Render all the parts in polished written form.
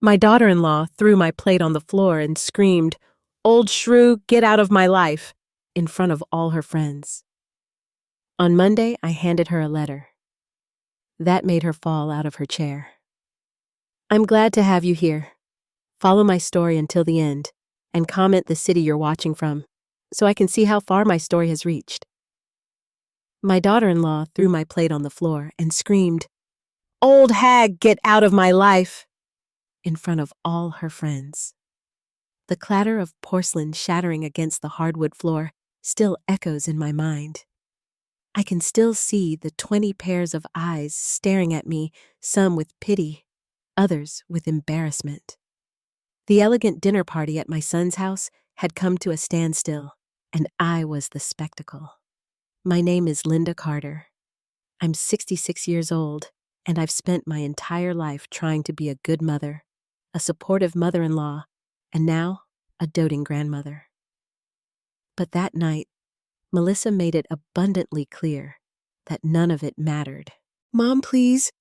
My daughter-in-law threw my plate on the floor and screamed, "Old shrew, get out of my life," in front of all her friends. On Monday, I handed her a letter. That made her fall out of her chair. "I'm glad to have you here. Follow my story until the end, and comment the city you're watching from, so I can see how far my story has reached." My daughter-in-law threw my plate on the floor and screamed, "Old hag, get out of my life," in front of all her friends. The clatter of porcelain shattering against the hardwood floor still echoes in my mind. I can still see the 20 pairs of eyes staring at me, some with pity, others with embarrassment. The elegant dinner party at my son's house had come to a standstill, and I was the spectacle. My name is Linda Carter. I'm 66 years old, and I've spent my entire life trying to be a good mother, a supportive mother-in-law, and now a doting grandmother. But that night, Melissa made it abundantly clear that none of it mattered. "Mom, please."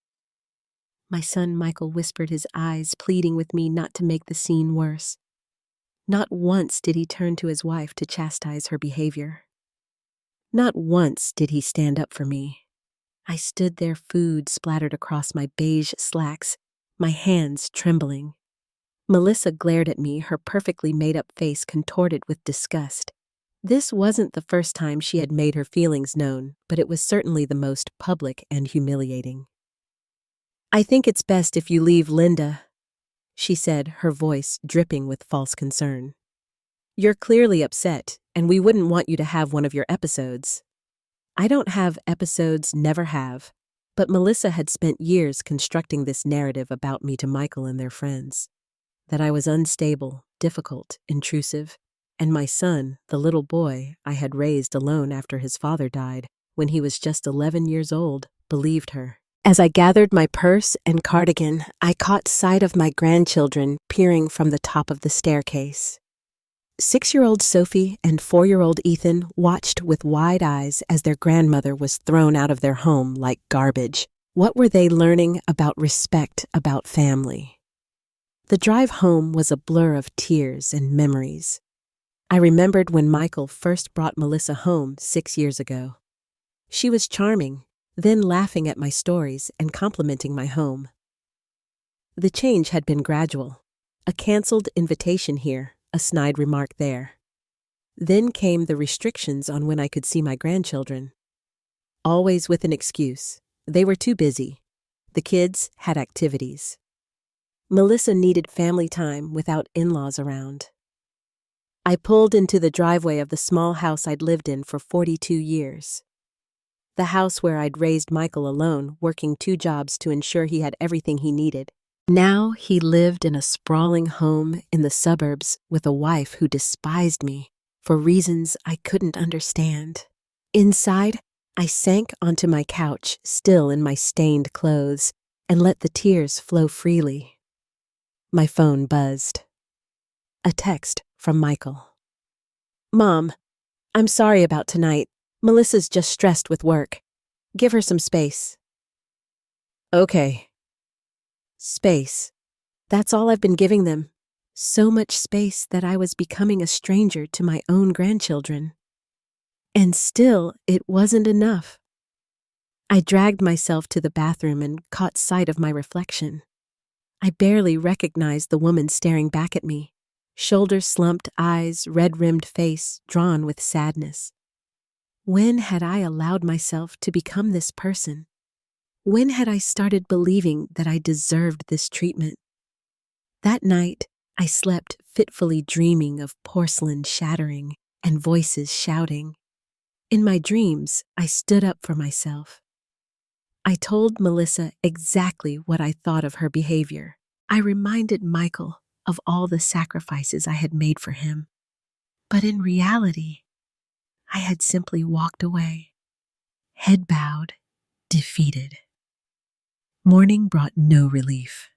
My son Michael whispered, his eyes pleading with me not to make the scene worse. Not once did he turn to his wife to chastise her behavior. Not once did he stand up for me. I stood there, food splattered across my beige slacks, my hands trembling. Melissa glared at me, her perfectly made-up face contorted with disgust. This wasn't the first time she had made her feelings known, but it was certainly the most public and humiliating. "I think it's best if you leave, Linda," she said, her voice dripping with false concern. "You're clearly upset, and we wouldn't want you to have one of your episodes." I don't have episodes, never have, but Melissa had spent years constructing this narrative about me to Michael and their friends. That I was unstable, difficult, intrusive, and my son, the little boy I had raised alone after his father died when he was just 11 years old, believed her. As I gathered my purse and cardigan, I caught sight of my grandchildren peering from the top of the staircase. 6-year-old Sophie and 4-year-old Ethan watched with wide eyes as their grandmother was thrown out of their home like garbage. What were they learning about respect, about family? The drive home was a blur of tears and memories. I remembered when Michael first brought Melissa home 6 years ago. She was charming, then laughing at my stories and complimenting my home. The change had been gradual. A canceled invitation here, a snide remark there. Then came the restrictions on when I could see my grandchildren. Always with an excuse. They were too busy. The kids had activities. Melissa needed family time without in-laws around. I pulled into the driveway of the small house I'd lived in for 42 years. The house where I'd raised Michael alone, working 2 jobs to ensure he had everything he needed. Now he lived in a sprawling home in the suburbs with a wife who despised me for reasons I couldn't understand. Inside, I sank onto my couch, still in my stained clothes, and let the tears flow freely. My phone buzzed. A text from Michael. "Mom, I'm sorry about tonight. Melissa's just stressed with work. Give her some space." "Okay." Space. That's all I've been giving them. So much space that I was becoming a stranger to my own grandchildren. And still, it wasn't enough. I dragged myself to the bathroom and caught sight of my reflection. I barely recognized the woman staring back at me. Shoulders slumped, eyes, red-rimmed face, drawn with sadness. When had I allowed myself to become this person? When had I started believing that I deserved this treatment? That night, I slept fitfully dreaming of porcelain shattering and voices shouting. In my dreams, I stood up for myself. I told Melissa exactly what I thought of her behavior. I reminded Michael of all the sacrifices I had made for him. But in reality, I had simply walked away, head bowed, defeated. Morning brought no relief.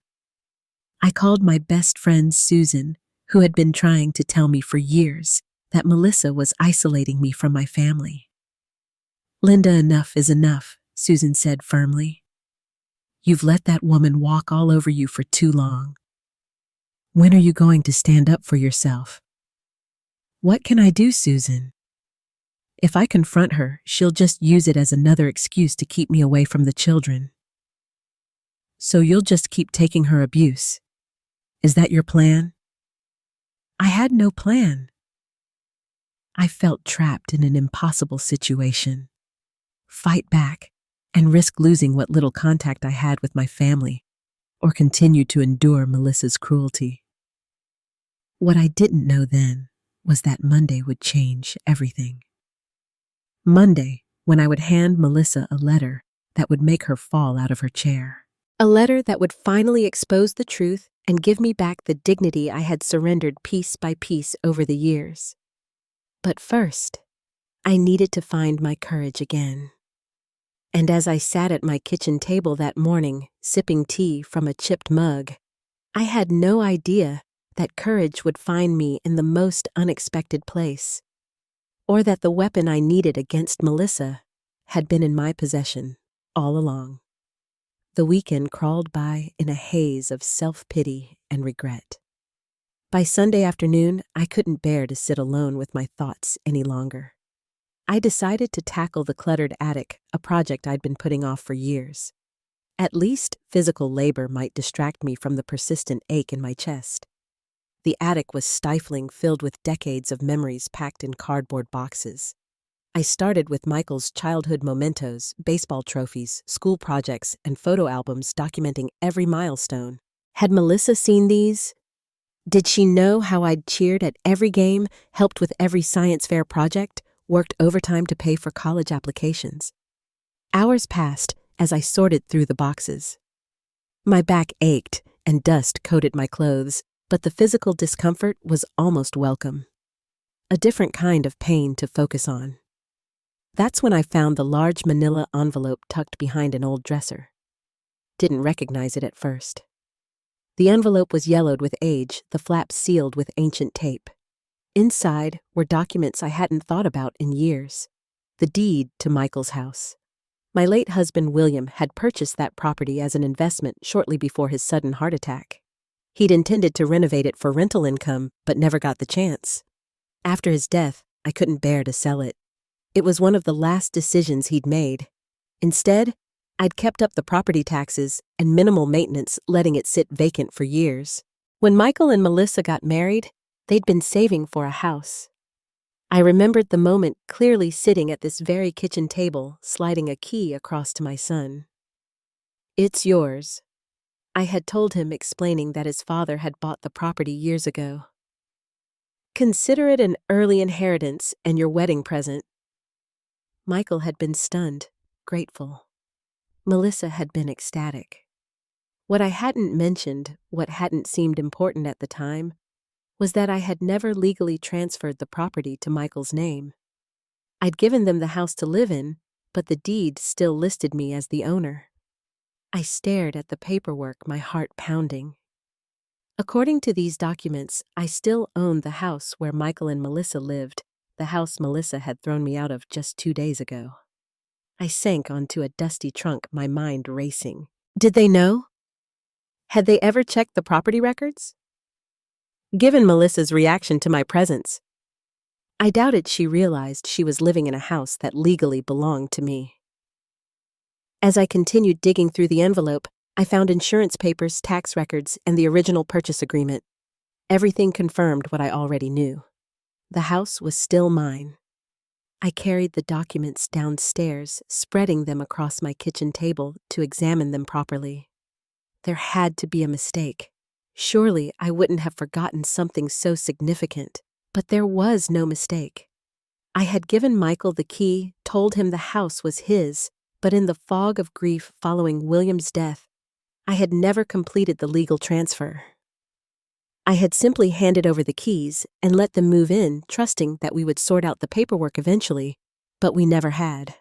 I called my best friend Susan, who had been trying to tell me for years that Melissa was isolating me from my family. "Linda, enough is enough," Susan said firmly. "You've let that woman walk all over you for too long. When are you going to stand up for yourself? What can I do, Susan? If I confront her, she'll just use it as another excuse to keep me away from the children. So you'll just keep taking her abuse. Is that your plan? I had no plan. I felt trapped in an impossible situation. Fight back and risk losing what little contact I had with my family, or continue to endure Melissa's cruelty. What I didn't know then was that Monday would change everything. Monday, when I would hand Melissa a letter that would make her fall out of her chair. A letter that would finally expose the truth and give me back the dignity I had surrendered piece by piece over the years. But first, I needed to find my courage again. And as I sat at my kitchen table that morning, sipping tea from a chipped mug, I had no idea that courage would find me in the most unexpected place, or that the weapon I needed against Melissa had been in my possession all along. The weekend crawled by in a haze of self-pity and regret. By Sunday afternoon, I couldn't bear to sit alone with my thoughts any longer. I decided to tackle the cluttered attic, a project I'd been putting off for years. At least physical labor might distract me from the persistent ache in my chest. The attic was stifling, filled with decades of memories packed in cardboard boxes. I started with Michael's childhood mementos, baseball trophies, school projects, and photo albums documenting every milestone. Had Melissa seen these? Did she know how I'd cheered at every game, helped with every science fair project, worked overtime to pay for college applications? Hours passed as I sorted through the boxes. My back ached and dust coated my clothes, but the physical discomfort was almost welcome. A different kind of pain to focus on. That's when I found the large manila envelope tucked behind an old dresser. Didn't recognize it at first. The envelope was yellowed with age, the flaps sealed with ancient tape. Inside were documents I hadn't thought about in years. The deed to Michael's house. My late husband William had purchased that property as an investment shortly before his sudden heart attack. He'd intended to renovate it for rental income, but never got the chance. After his death, I couldn't bear to sell it. It was one of the last decisions he'd made. Instead, I'd kept up the property taxes and minimal maintenance, letting it sit vacant for years. When Michael and Melissa got married, they'd been saving for a house. I remembered the moment clearly, sitting at this very kitchen table, sliding a key across to my son. "It's yours," I had told him, explaining that his father had bought the property years ago. "Consider it an early inheritance and your wedding present." Michael had been stunned, grateful. Melissa had been ecstatic. What I hadn't mentioned, what hadn't seemed important at the time, was that I had never legally transferred the property to Michael's name. I'd given them the house to live in, but the deed still listed me as the owner. I stared at the paperwork, my heart pounding. According to these documents, I still owned the house where Michael and Melissa lived, the house Melissa had thrown me out of just 2 days ago. I sank onto a dusty trunk, my mind racing. Did they know? Had they ever checked the property records? Given Melissa's reaction to my presence, I doubted she realized she was living in a house that legally belonged to me. As I continued digging through the envelope, I found insurance papers, tax records, and the original purchase agreement. Everything confirmed what I already knew. The house was still mine. I carried the documents downstairs, spreading them across my kitchen table to examine them properly. There had to be a mistake. Surely I wouldn't have forgotten something so significant, but there was no mistake. I had given Michael the key, told him the house was his, but in the fog of grief following William's death, I had never completed the legal transfer. I had simply handed over the keys and let them move in, trusting that we would sort out the paperwork eventually, but we never had.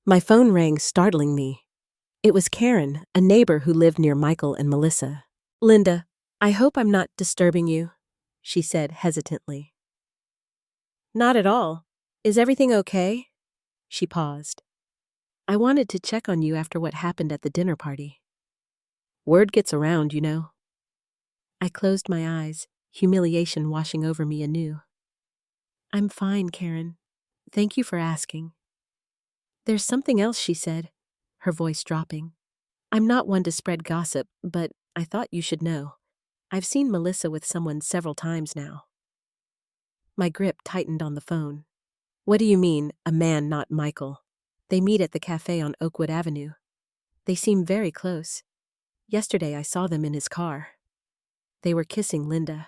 My phone rang, startling me. It was Karen, a neighbor who lived near Michael and Melissa. "Linda, I hope I'm not disturbing you," she said hesitantly. "Not at all. Is everything okay?" She paused. "I wanted to check on you after what happened at the dinner party. Word gets around, you know." I closed my eyes, humiliation washing over me anew. I'm fine, Karen. Thank you for asking. There's something else, she said, her voice dropping. I'm not one to spread gossip, but I thought you should know. I've seen Melissa with someone several times now. My grip tightened on the phone. What do you mean, a man, not Michael? They meet at the cafe on Oakwood Avenue. They seem very close. Yesterday I saw them in his car. They were kissing Linda.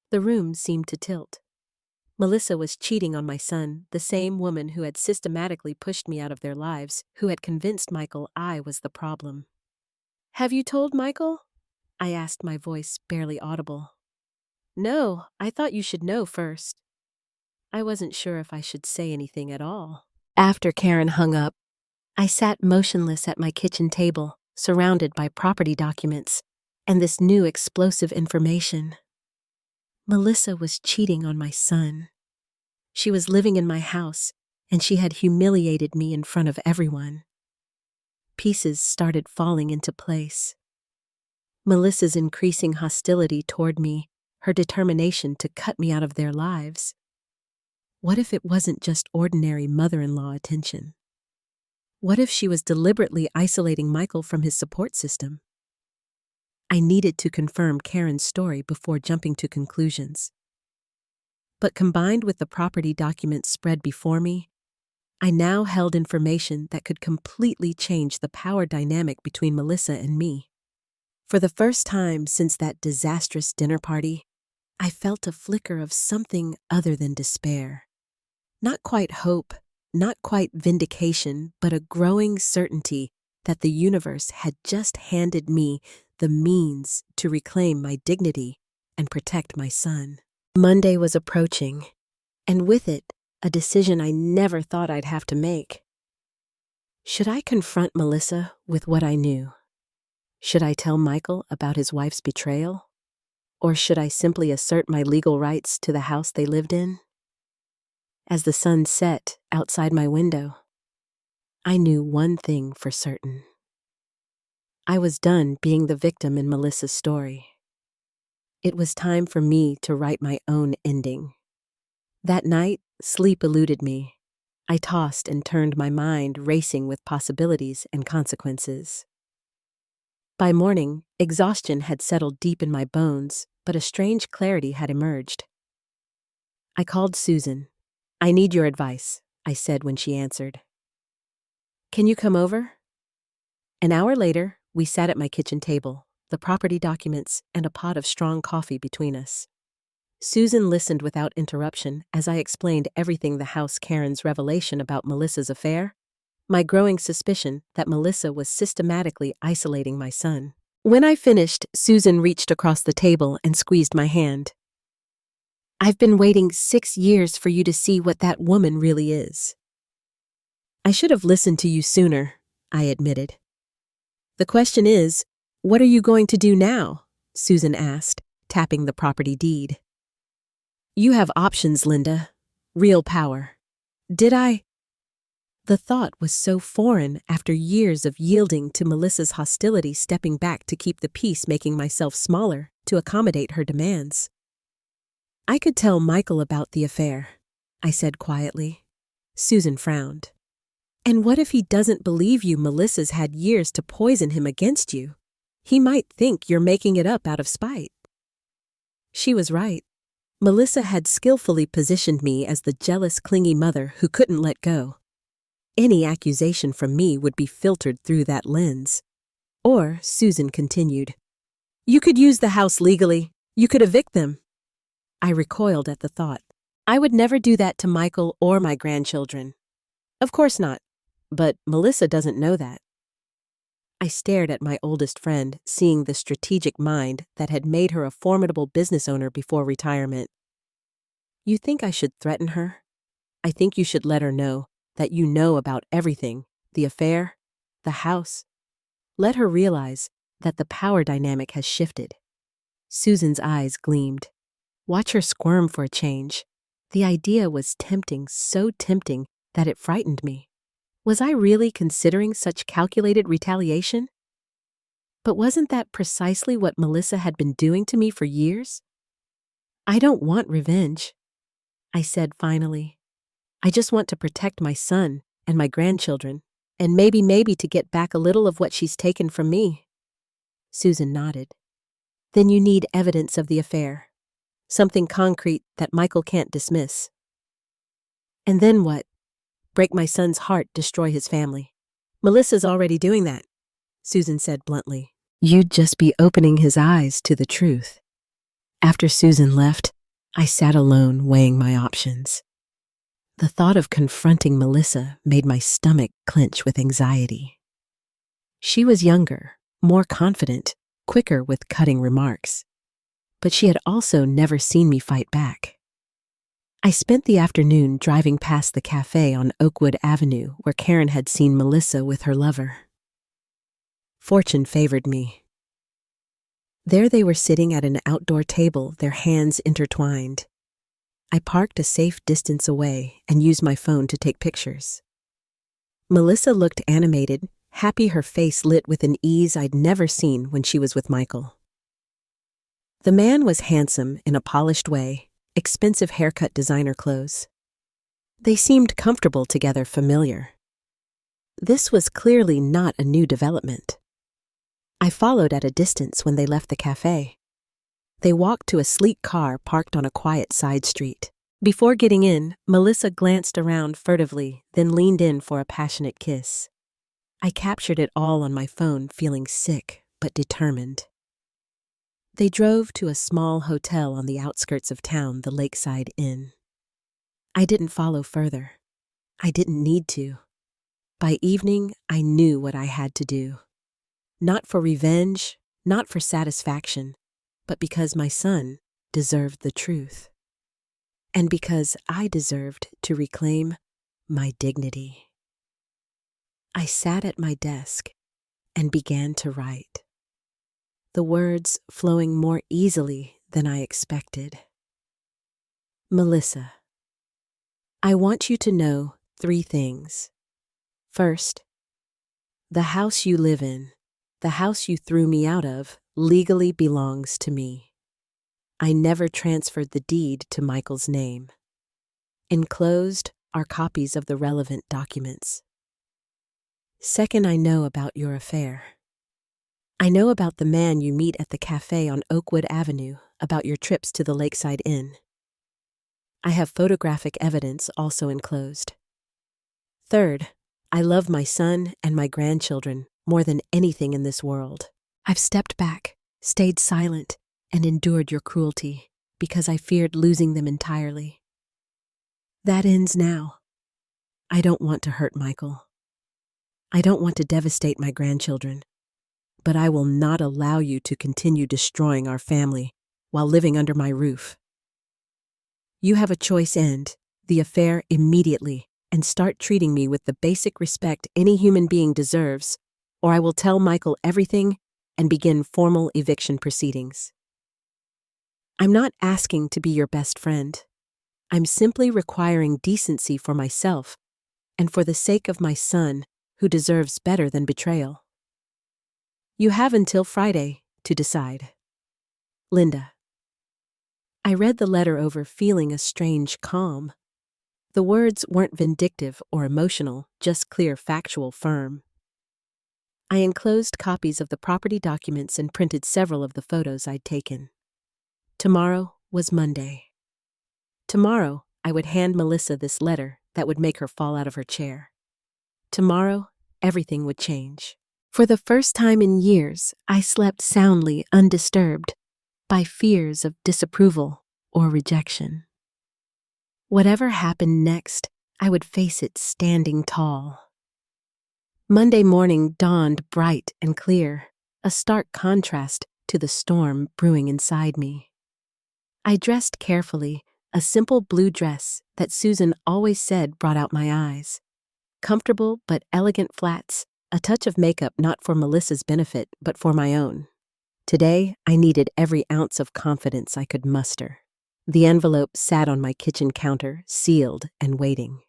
The room seemed to tilt. Melissa was cheating on my son, the same woman who had systematically pushed me out of their lives, who had convinced Michael I was the problem. Have you told Michael? I asked, my voice barely audible. No, I thought you should know first. I wasn't sure if I should say anything at all. After Karen hung up, I sat motionless at my kitchen table, surrounded by property documents and this new explosive information. Melissa was cheating on my son. She was living in my house, and she had humiliated me in front of everyone. Pieces started falling into place. Melissa's increasing hostility toward me, her determination to cut me out of their lives. What if it wasn't just ordinary mother-in-law attention? What if she was deliberately isolating Michael from his support system? I needed to confirm Karen's story before jumping to conclusions. But combined with the property documents spread before me, I now held information that could completely change the power dynamic between Melissa and me. For the first time since that disastrous dinner party, I felt a flicker of something other than despair. Not quite hope, not quite vindication, but a growing certainty that the universe had just handed me the means to reclaim my dignity and protect my son. Monday was approaching, and with it, a decision I never thought I'd have to make. Should I confront Melissa with what I knew? Should I tell Michael about his wife's betrayal? Or should I simply assert my legal rights to the house they lived in? As the sun set outside my window, I knew one thing for certain. I was done being the victim in Melissa's story. It was time for me to write my own ending. That night, sleep eluded me. I tossed and turned, my mind racing with possibilities and consequences. By morning, exhaustion had settled deep in my bones, but a strange clarity had emerged. I called Susan. I need your advice, I said when she answered. Can you come over? An hour later, we sat at my kitchen table, the property documents and a pot of strong coffee between us. Susan listened without interruption as I explained everything: the house, Karen's revelation about Melissa's affair, my growing suspicion that Melissa was systematically isolating my son. When I finished, Susan reached across the table and squeezed my hand. I've been waiting 6 years for you to see what that woman really is. I should have listened to you sooner, I admitted. The question is, what are you going to do now? Susan asked, tapping the property deed. You have options, Linda. Real power. Did I? The thought was so foreign after years of yielding to Melissa's hostility, stepping back to keep the peace, making myself smaller to accommodate her demands. I could tell Michael about the affair, I said quietly. Susan frowned. And what if he doesn't believe you? Melissa's had years to poison him against you. He might think you're making it up out of spite. She was right. Melissa had skillfully positioned me as the jealous, clingy mother who couldn't let go. Any accusation from me would be filtered through that lens. Or, Susan continued, you could use the house legally. You could evict them. I recoiled at the thought. I would never do that to Michael or my grandchildren. Of course not. But Melissa doesn't know that. I stared at my oldest friend, seeing the strategic mind that had made her a formidable business owner before retirement. You think I should threaten her? I think you should let her know that you know about everything, the affair, the house. Let her realize that the power dynamic has shifted. Susan's eyes gleamed. Watch her squirm for a change. The idea was tempting, so tempting that it frightened me. Was I really considering such calculated retaliation? But wasn't that precisely what Melissa had been doing to me for years? I don't want revenge, I said finally. I just want to protect my son and my grandchildren, and maybe to get back a little of what she's taken from me. Susan nodded. Then you need evidence of the affair. Something concrete that Michael can't dismiss. And then what? Break my son's heart, destroy his family. Melissa's already doing that, Susan said bluntly. You'd just be opening his eyes to the truth. After Susan left, I sat alone weighing my options. The thought of confronting Melissa made my stomach clench with anxiety. She was younger, more confident, quicker with cutting remarks. But she had also never seen me fight back. I spent the afternoon driving past the cafe on Oakwood Avenue where Karen had seen Melissa with her lover. Fortune favored me. There they were sitting at an outdoor table, their hands intertwined. I parked a safe distance away and used my phone to take pictures. Melissa looked animated, happy, her face lit with an ease I'd never seen when she was with Michael. The man was handsome in a polished way, expensive haircut, designer clothes. They seemed comfortable together, familiar. This was clearly not a new development. I followed at a distance when they left the cafe. They walked to a sleek car parked on a quiet side street. Before getting in, Melissa glanced around furtively, then leaned in for a passionate kiss. I captured it all on my phone, feeling sick but determined. They drove to a small hotel on the outskirts of town, the Lakeside Inn. I didn't follow further. I didn't need to. By evening, I knew what I had to do. Not for revenge, not for satisfaction, but because my son deserved the truth. And because I deserved to reclaim my dignity. I sat at my desk and began to write, the words flowing more easily than I expected. Melissa, I want you to know 3 things. First, the house you live in, the house you threw me out of, legally belongs to me. I never transferred the deed to Michael's name. Enclosed are copies of the relevant documents. Second, I know about your affair. I know about the man you meet at the cafe on Oakwood Avenue, about your trips to the Lakeside Inn. I have photographic evidence also enclosed. Third, I love my son and my grandchildren more than anything in this world. I've stepped back, stayed silent, and endured your cruelty because I feared losing them entirely. That ends now. I don't want to hurt Michael. I don't want to devastate my grandchildren, but I will not allow you to continue destroying our family while living under my roof. You have a choice: end the affair immediately and start treating me with the basic respect any human being deserves, or I will tell Michael everything and begin formal eviction proceedings. I'm not asking to be your best friend. I'm simply requiring decency for myself and for the sake of my son, who deserves better than betrayal. You have until Friday to decide. Linda. I read the letter over, feeling a strange calm. The words weren't vindictive or emotional, just clear, factual, firm. I enclosed copies of the property documents and printed several of the photos I'd taken. Tomorrow was Monday. Tomorrow, I would hand Melissa this letter that would make her fall out of her chair. Tomorrow, everything would change. For the first time in years, I slept soundly, undisturbed by fears of disapproval or rejection. Whatever happened next, I would face it standing tall. Monday morning dawned bright and clear, a stark contrast to the storm brewing inside me. I dressed carefully, a simple blue dress that Susan always said brought out my eyes. Comfortable but elegant flats, a touch of makeup not for Melissa's benefit but for my own. Today, I needed every ounce of confidence I could muster. The envelope sat on my kitchen counter, sealed and waiting.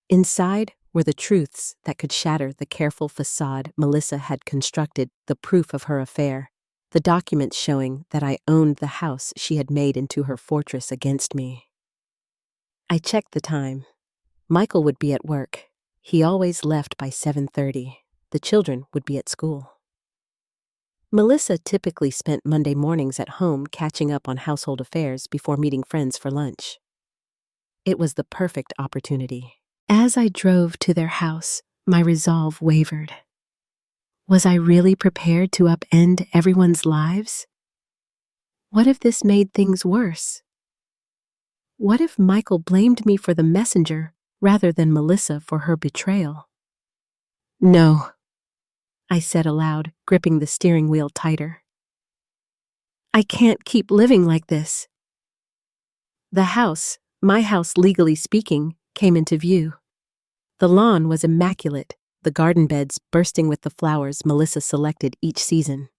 Inside were the truths that could shatter the careful facade Melissa had constructed, the proof of her affair, the documents showing that I owned the house she had made into her fortress against me. I checked the time. Michael would be at work. He always left by 7:30. The children would be at school. Melissa typically spent Monday mornings at home catching up on household affairs before meeting friends for lunch. It was the perfect opportunity. As I drove to their house, my resolve wavered. Was I really prepared to upend everyone's lives? What if this made things worse? What if Michael blamed me for the messenger rather than Melissa for her betrayal? No, I said aloud, gripping the steering wheel tighter. I can't keep living like this. The house, my house legally speaking, came into view. The lawn was immaculate, the garden beds bursting with the flowers Melissa selected each season.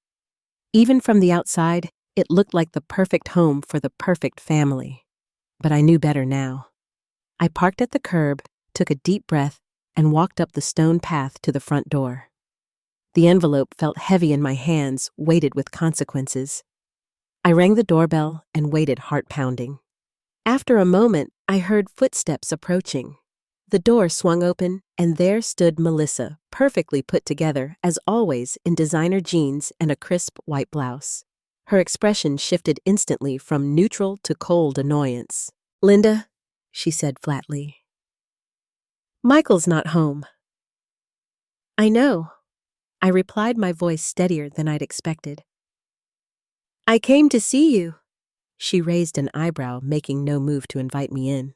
Even from the outside, it looked like the perfect home for the perfect family. But I knew better now. I parked at the curb, took a deep breath, and walked up the stone path to the front door. The envelope felt heavy in my hands, weighted with consequences. I rang the doorbell and waited, heart pounding. After a moment, I heard footsteps approaching. The door swung open, and there stood Melissa, perfectly put together, as always, in designer jeans and a crisp white blouse. Her expression shifted instantly from neutral to cold annoyance. "Linda," she said flatly. "Michael's not home." "I know," I replied, my voice steadier than I'd expected. "I came to see you." She raised an eyebrow, making no move to invite me in.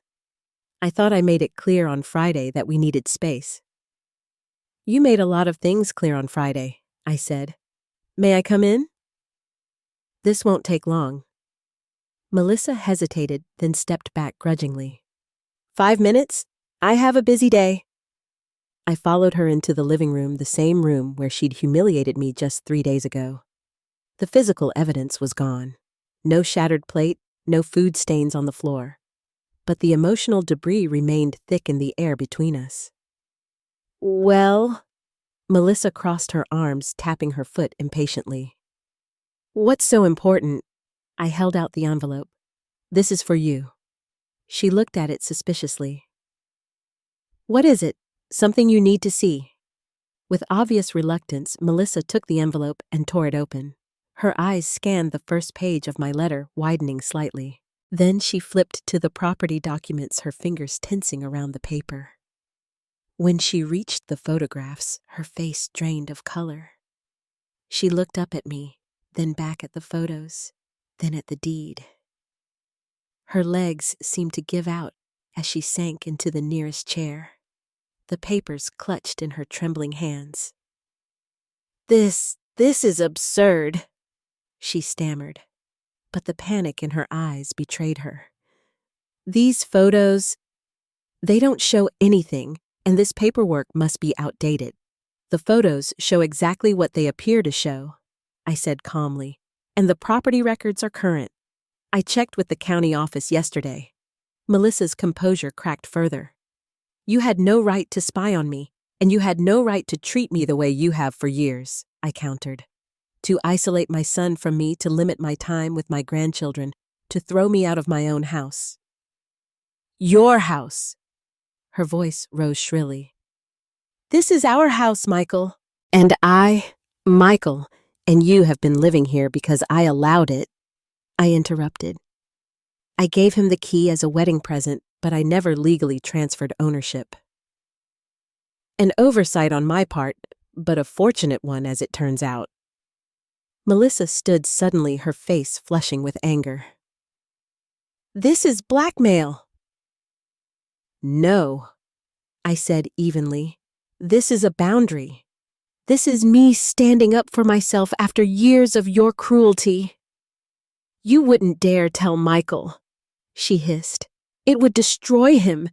"I thought I made it clear on Friday that we needed space." "You made a lot of things clear on Friday," I said. "May I come in?" "This won't take long." Melissa hesitated, then stepped back grudgingly. 5 minutes? I have a busy day." I followed her into the living room, the same room where she'd humiliated me just 3 days ago. The physical evidence was gone. No shattered plate, no food stains on the floor. But the emotional debris remained thick in the air between us. "Well," Melissa crossed her arms, tapping her foot impatiently. "What's so important?" I held out the envelope. "This is for you." She looked at it suspiciously. "What is it? Something you need to see?" With obvious reluctance, Melissa took the envelope and tore it open. Her eyes scanned the first page of my letter, widening slightly. Then she flipped to the property documents, her fingers tensing around the paper. When she reached the photographs, her face drained of color. She looked up at me, then back at the photos, then at the deed. Her legs seemed to give out as she sank into the nearest chair, the papers clutched in her trembling hands. This is absurd," she stammered, but the panic in her eyes betrayed her. "These photos, they don't show anything, and this paperwork must be outdated. The photos show exactly what they appear to show," I said calmly, "and the property records are current. I checked with the county office yesterday." Melissa's composure cracked further. "You had no right to spy on me, and you had no right to treat me the way you have for years," I countered. "To isolate my son from me, to limit my time with my grandchildren, to throw me out of my own house." "Your house!" Her voice rose shrilly. "This is our house, Michael. And Michael, and you have been living here because I allowed it." I interrupted. "I gave him the key as a wedding present, but I never legally transferred ownership." "An oversight on my part, but a fortunate one as it turns out." Melissa stood suddenly, her face flushing with anger. "This is blackmail." "No," I said evenly. "This is a boundary. This is me standing up for myself after years of your cruelty." "You wouldn't dare tell Michael," she hissed. "It would destroy him.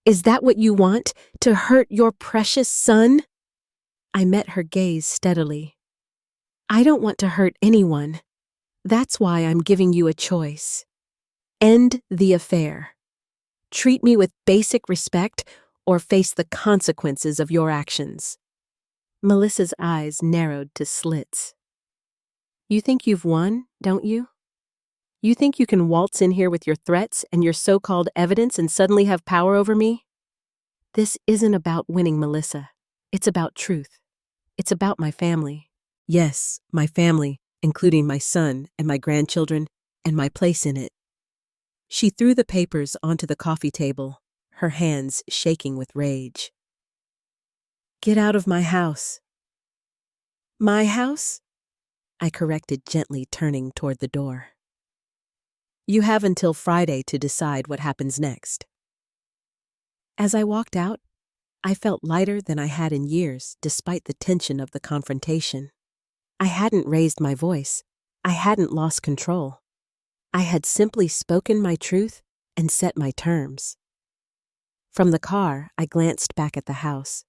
Is that what you want, to hurt your precious son?" I met her gaze steadily. "I don't want to hurt anyone. That's why I'm giving you a choice. End the affair. Treat me with basic respect, or face the consequences of your actions. Melissa's eyes narrowed to slits. You think you've won, don't you? You think you can waltz in here with your threats and your so-called evidence and suddenly have power over me? This isn't about winning, Melissa. It's about truth. It's about my family. Yes, my family, including my son and my grandchildren and my place in it. She threw the papers onto the coffee table, her hands shaking with rage. Get out of my house. My house? I corrected gently, turning toward the door. You have until Friday to decide what happens next. As I walked out, I felt lighter than I had in years, despite the tension of the confrontation. I hadn't raised my voice. I hadn't lost control. I had simply spoken my truth and set my terms. From the car, I glanced back at the house.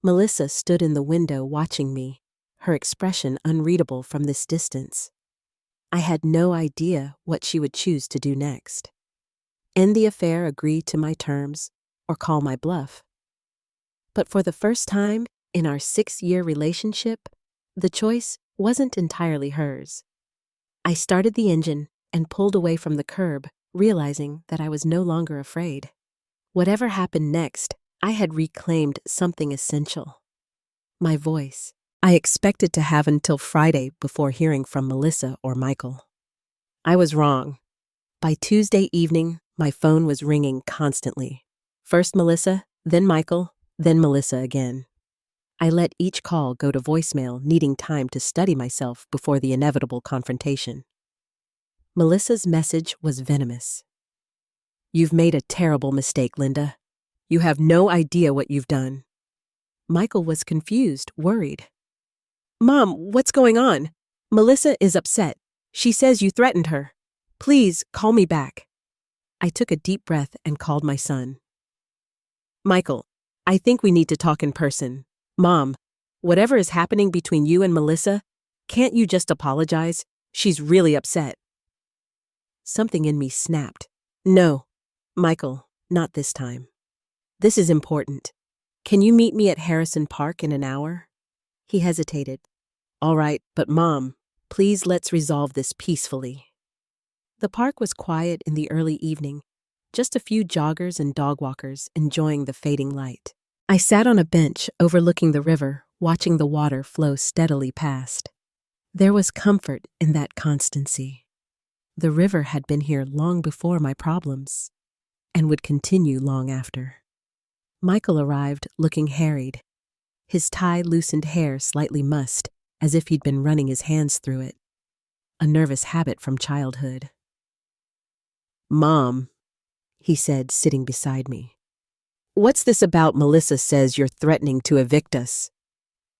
Melissa stood in the window watching me, her expression unreadable from this distance. I had no idea what she would choose to do next. End the affair, agree to my terms, or call my bluff. But for the first time in our 6-year relationship, the choice wasn't entirely hers. I started the engine and pulled away from the curb, realizing that I was no longer afraid. Whatever happened next, I had reclaimed something essential. My voice. I expected to have until Friday before hearing from Melissa or Michael. I was wrong. By Tuesday evening, my phone was ringing constantly. First Melissa, then Michael, then Melissa again. I let each call go to voicemail, needing time to study myself before the inevitable confrontation. Melissa's message was venomous. You've made a terrible mistake, Linda. You have no idea what you've done. Michael was confused, worried. Mom, what's going on? Melissa is upset. She says you threatened her. Please call me back. I took a deep breath and called my son. Michael, I think we need to talk in person. Mom, whatever is happening between you and Melissa, can't you just apologize? She's really upset. Something in me snapped. No, Michael, not this time. This is important. Can you meet me at Harrison Park in an hour? He hesitated. All right, but Mom, please let's resolve this peacefully. The park was quiet in the early evening, just a few joggers and dog walkers enjoying the fading light. I sat on a bench overlooking the river, watching the water flow steadily past. There was comfort in that constancy. The river had been here long before my problems, and would continue long after. Michael arrived looking harried, his tie-loosened hair slightly mussed, as if he'd been running his hands through it, a nervous habit from childhood. Mom, he said, sitting beside me. What's this about Melissa says you're threatening to evict us?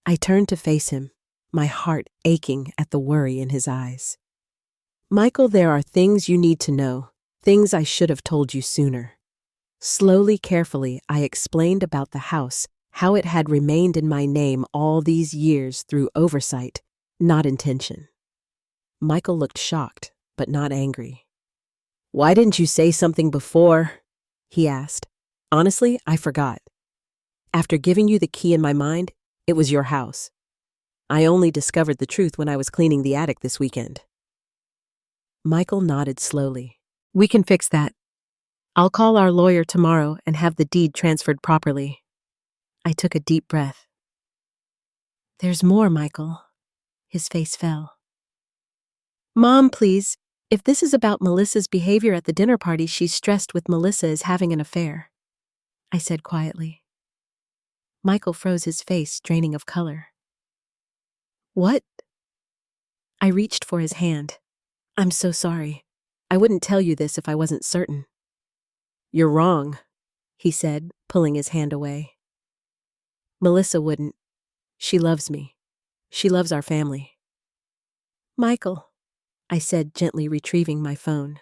I turned to face him, my heart aching at the worry in his eyes. Michael, there are things you need to know, things I should have told you sooner. Slowly, carefully, I explained about the house, how it had remained in my name all these years through oversight, not intention. Michael looked shocked, but not angry. Why didn't you say something before? He asked. Honestly, I forgot. After giving you the key in my mind, it was your house. I only discovered the truth when I was cleaning the attic this weekend. Michael nodded slowly. We can fix that. I'll call our lawyer tomorrow and have the deed transferred properly. I took a deep breath. There's more, Michael. His face fell. Mom, please. If this is about Melissa's behavior at the dinner party, she's stressed with Melissa is having an affair, I said quietly. Michael froze his face, draining of color. What? I reached for his hand. I'm so sorry. I wouldn't tell you this if I wasn't certain. You're wrong, he said, pulling his hand away. Melissa wouldn't. She loves me. She loves our family. Michael, I said, gently retrieving my phone.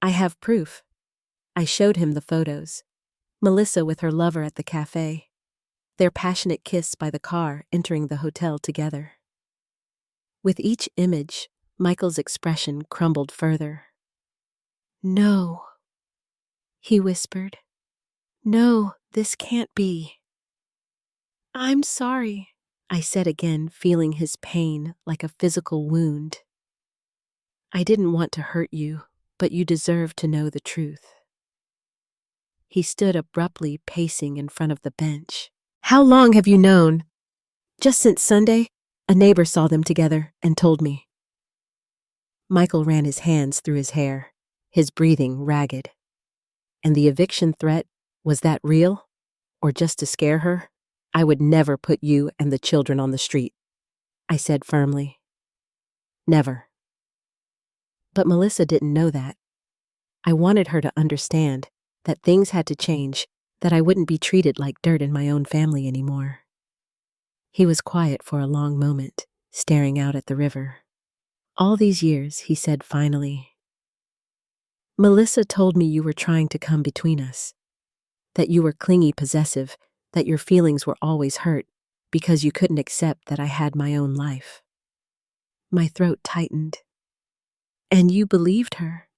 I have proof. I showed him the photos. Melissa with her lover at the cafe. Their passionate kiss by the car entering the hotel together. With each image, Michael's expression crumbled further. No, he whispered. No, this can't be. I'm sorry, I said again, feeling his pain like a physical wound. I didn't want to hurt you, but you deserve to know the truth. He stood abruptly, pacing in front of the bench. How long have you known? Just since Sunday. A neighbor saw them together and told me. Michael ran his hands through his hair, his breathing ragged. And the eviction threat, was that real? Or just to scare her? I would never put you and the children on the street, I said firmly. Never. But Melissa didn't know that. I wanted her to understand that things had to change, that I wouldn't be treated like dirt in my own family anymore. He was quiet for a long moment, staring out at the river. All these years, he said finally, Melissa told me you were trying to come between us, that you were clingy possessive, that your feelings were always hurt because you couldn't accept that I had my own life. My throat tightened. And you believed her.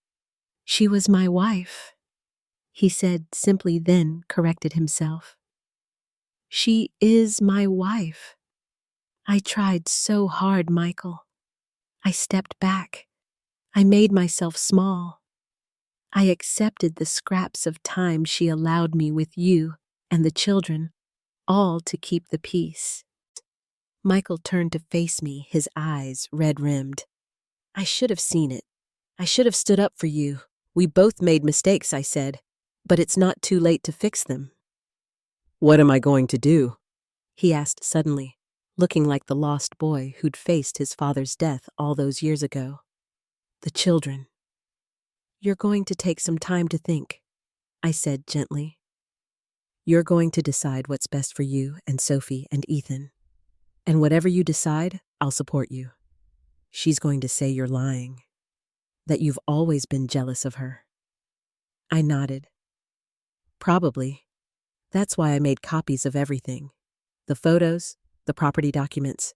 She was my wife, he said simply, then corrected himself. She is my wife. I tried so hard, Michael. I stepped back. I made myself small. I accepted the scraps of time she allowed me with you and the children, all to keep the peace. Michael turned to face me, his eyes red-rimmed. I should have seen it. I should have stood up for you. We both made mistakes, I said, but it's not too late to fix them. What am I going to do? He asked suddenly, looking like the lost boy who'd faced his father's death all those years ago. The children. You're going to take some time to think, I said gently. You're going to decide what's best for you and Sophie and Ethan. And whatever you decide, I'll support you. She's going to say you're lying, that you've always been jealous of her. I nodded. Probably. That's why I made copies of everything. The photos, the property documents.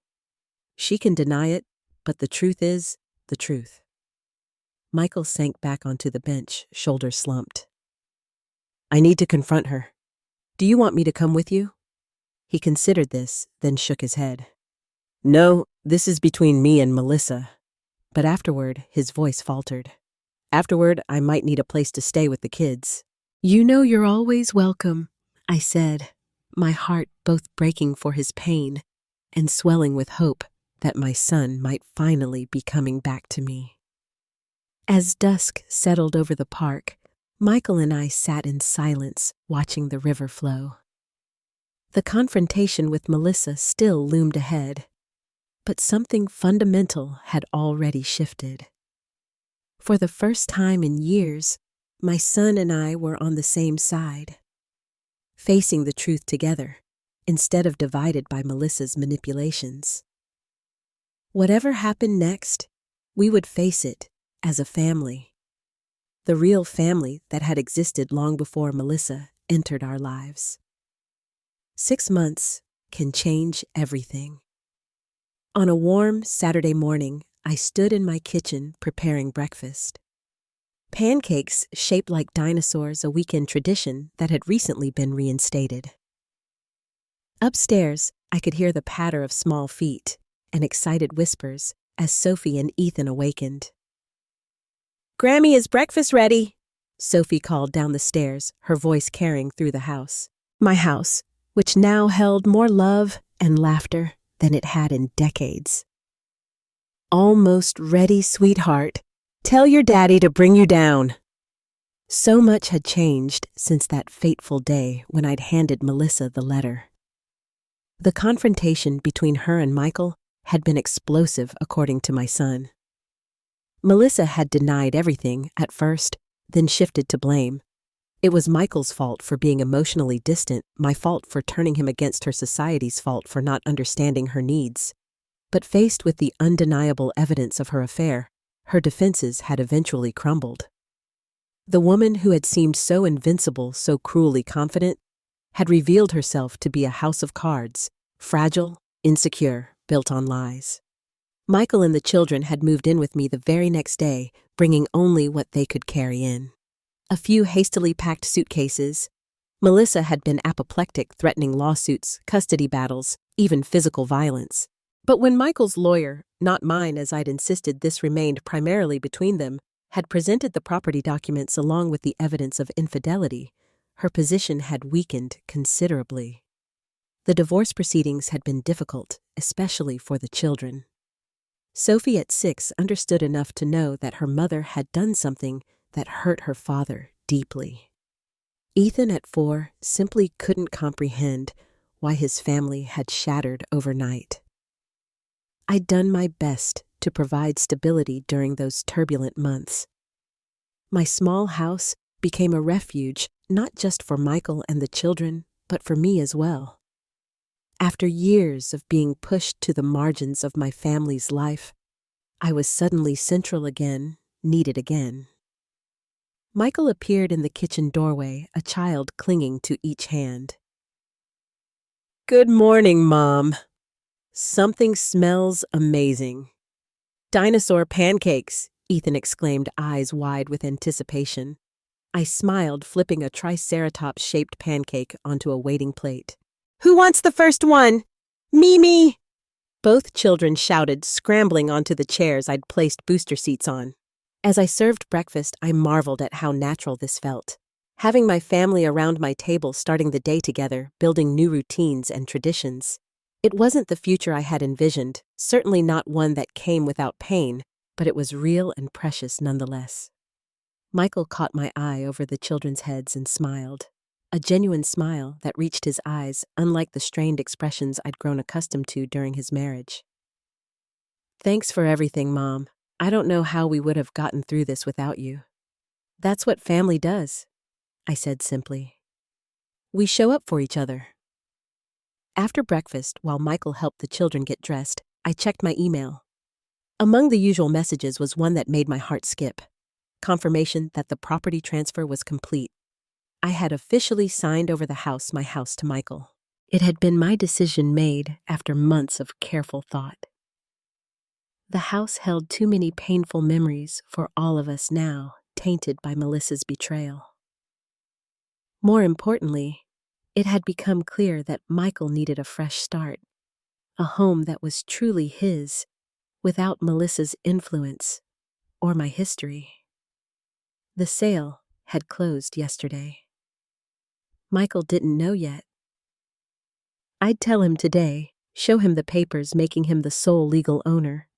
She can deny it, but the truth is the truth. Michael sank back onto the bench, shoulders slumped. I need to confront her. Do you want me to come with you? He considered this, then shook his head. No, this is between me and Melissa. But afterward, his voice faltered. Afterward, I might need a place to stay with the kids. You know you're always welcome, I said, my heart both breaking for his pain and swelling with hope that my son might finally be coming back to me. As dusk settled over the park, Michael and I sat in silence, watching the river flow. The confrontation with Melissa still loomed ahead, but something fundamental had already shifted. For the first time in years, my son and I were on the same side, facing the truth together, instead of divided by Melissa's manipulations. Whatever happened next, we would face it as a family. The real family that had existed long before Melissa entered our lives. 6 months can change everything. On a warm Saturday morning, I stood in my kitchen preparing breakfast. Pancakes shaped like dinosaurs, a weekend tradition that had recently been reinstated. Upstairs, I could hear the patter of small feet and excited whispers as Sophie and Ethan awakened. Grammy, is breakfast ready? Sophie called down the stairs, her voice carrying through the house. My house, which now held more love and laughter than it had in decades. Almost ready, sweetheart. Tell your daddy to bring you down. So much had changed since that fateful day when I'd handed Melissa the letter. The confrontation between her and Michael had been explosive, according to my son. Melissa had denied everything at first, then shifted to blame. It was Michael's fault for being emotionally distant, my fault for turning him against her, society's fault for not understanding her needs. But faced with the undeniable evidence of her affair, her defenses had eventually crumbled. The woman who had seemed so invincible, so cruelly confident, had revealed herself to be a house of cards, fragile, insecure, built on lies. Michael and the children had moved in with me the very next day, bringing only what they could carry in. A few hastily packed suitcases, Melissa had been apoplectic, threatening lawsuits, custody battles, even physical violence. But when Michael's lawyer, not mine as I'd insisted this remained primarily between them, had presented the property documents along with the evidence of infidelity, her position had weakened considerably. The divorce proceedings had been difficult, especially for the children. Sophie at 6 understood enough to know that her mother had done something that hurt her father deeply. Ethan at 4 simply couldn't comprehend why his family had shattered overnight. I'd done my best to provide stability during those turbulent months. My small house became a refuge not just for Michael and the children, but for me as well. After years of being pushed to the margins of my family's life, I was suddenly central again, needed again. Michael appeared in the kitchen doorway, a child clinging to each hand. "Good morning, Mom. Something smells amazing." "Dinosaur pancakes," Ethan exclaimed, eyes wide with anticipation. I smiled, flipping a triceratops-shaped pancake onto a waiting plate. "Who wants the first one? Me!" Both children shouted, scrambling onto the chairs I'd placed booster seats on. As I served breakfast, I marveled at how natural this felt. Having my family around my table, starting the day together, building new routines and traditions. It wasn't the future I had envisioned, certainly not one that came without pain, but it was real and precious nonetheless. Michael caught my eye over the children's heads and smiled. A genuine smile that reached his eyes, unlike the strained expressions I'd grown accustomed to during his marriage. "Thanks for everything, Mom. I don't know how we would have gotten through this without you." "That's what family does," I said simply. "We show up for each other." After breakfast, while Michael helped the children get dressed, I checked my email. Among the usual messages was one that made my heart skip. Confirmation that the property transfer was complete. I had officially signed over my house to Michael. It had been my decision made after months of careful thought. The house held too many painful memories for all of us now, tainted by Melissa's betrayal. More importantly, it had become clear that Michael needed a fresh start, a home that was truly his, without Melissa's influence or my history. The sale had closed yesterday. Michael didn't know yet. I'd tell him today, show him the papers making him the sole legal owner.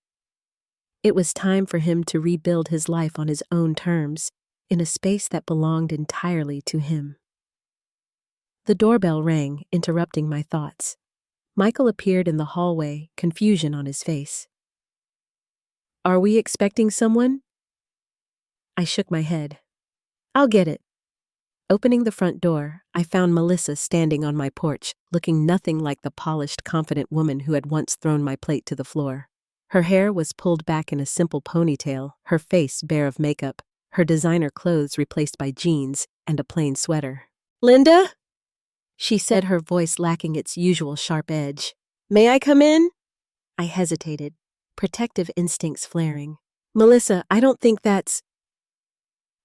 It was time for him to rebuild his life on his own terms, in a space that belonged entirely to him. The doorbell rang, interrupting my thoughts. Michael appeared in the hallway, confusion on his face. "Are we expecting someone?" I shook my head. "I'll get it." Opening the front door, I found Melissa standing on my porch, looking nothing like the polished, confident woman who had once thrown my plate to the floor. Her hair was pulled back in a simple ponytail, her face bare of makeup, her designer clothes replaced by jeans and a plain sweater. "Linda?" she said, her voice lacking its usual sharp edge. "May I come in?" I hesitated, protective instincts flaring. "Melissa, I don't think that's—"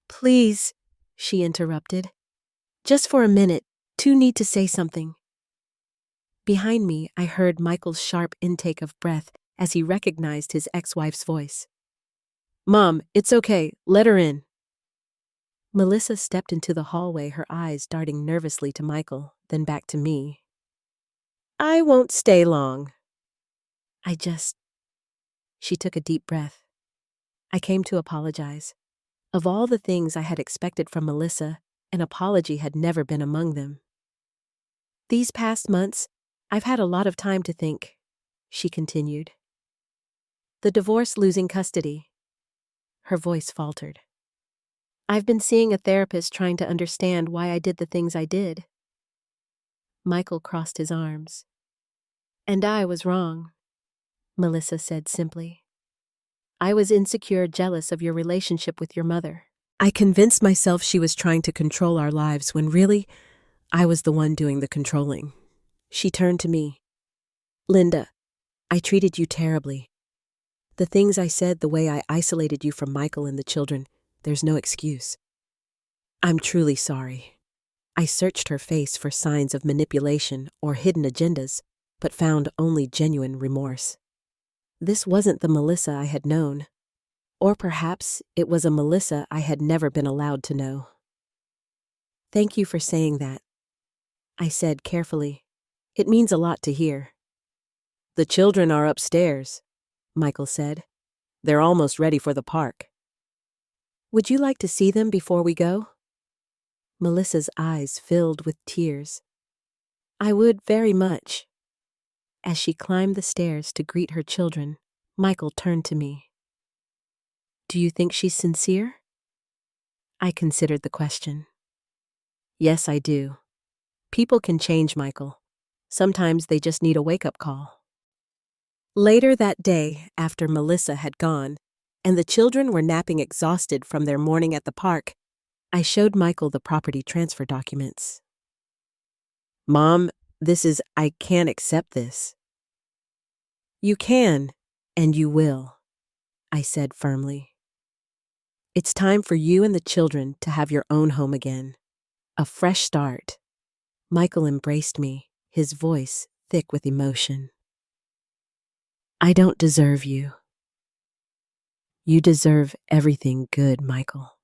"Please," she interrupted. "Just for a minute, two need to say something." Behind me, I heard Michael's sharp intake of breath as he recognized his ex-wife's voice. "Mom, it's okay. Let her in." Melissa stepped into the hallway, her eyes darting nervously to Michael, then back to me. "I won't stay long." She took a deep breath. I came to apologize. Of all the things I had expected from Melissa, an apology had never been among them. "These past months, I've had a lot of time to think," she continued. "The divorce, losing custody." Her voice faltered. "I've been seeing a therapist trying to understand why I did the things I did." Michael crossed his arms. "And I was wrong," Melissa said simply. "I was insecure, jealous of your relationship with your mother. I convinced myself she was trying to control our lives when really, I was the one doing the controlling." She turned to me. "Linda, I treated you terribly. The things I said, the way I isolated you from Michael and the children, there's no excuse. I'm truly sorry." I searched her face for signs of manipulation or hidden agendas, but found only genuine remorse. This wasn't the Melissa I had known. Or perhaps it was a Melissa I had never been allowed to know. "Thank you for saying that," I said carefully. "It means a lot to hear." "The children are upstairs," Michael said. "They're almost ready for the park." "Would you like to see them before we go?" Melissa's eyes filled with tears. "I would very much." As she climbed the stairs to greet her children, Michael turned to me. "Do you think she's sincere?" I considered the question. "Yes, I do. People can change, Michael. Sometimes they just need a wake-up call." Later that day, after Melissa had gone, and the children were napping exhausted from their morning at the park, I showed Michael the property transfer documents. "Mom, I can't accept this." "You can, and you will," I said firmly. "It's time for you and the children to have your own home again. A fresh start." Michael embraced me, his voice thick with emotion. "I don't deserve you." "You deserve everything good, Michael.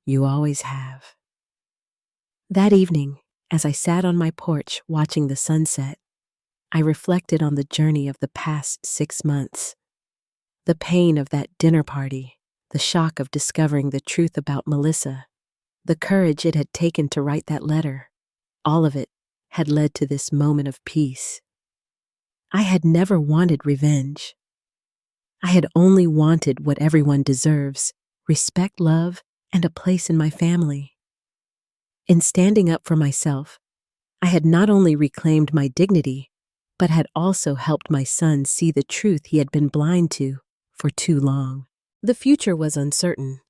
You always have." That evening, as I sat on my porch watching the sunset, I reflected on the journey of the past 6 months. The pain of that dinner party, the shock of discovering the truth about Melissa, the courage it had taken to write that letter, all of it had led to this moment of peace. I had never wanted revenge. I had only wanted what everyone deserves: respect, love, and a place in my family. In standing up for myself, I had not only reclaimed my dignity, but had also helped my son see the truth he had been blind to for too long. The future was uncertain.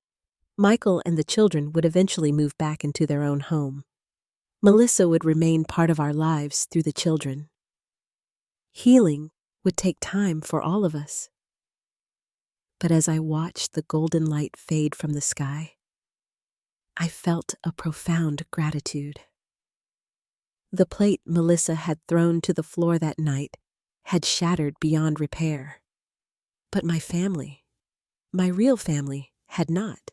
Michael and the children would eventually move back into their own home. Melissa would remain part of our lives through the children. Healing would take time for all of us. But as I watched the golden light fade from the sky, I felt a profound gratitude. The plate Melissa had thrown to the floor that night had shattered beyond repair. But my family, my real family, had not.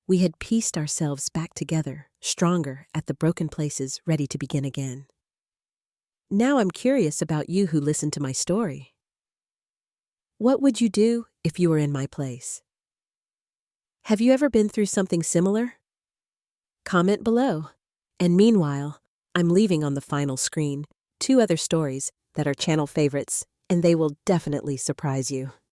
We had pieced ourselves back together, stronger at the broken places, ready to begin again. Now I'm curious about you who listened to my story. What would you do if you were in my place? Have you ever been through something similar? Comment below. And meanwhile, I'm leaving on the final screen 2 other stories that are channel favorites, and they will definitely surprise you.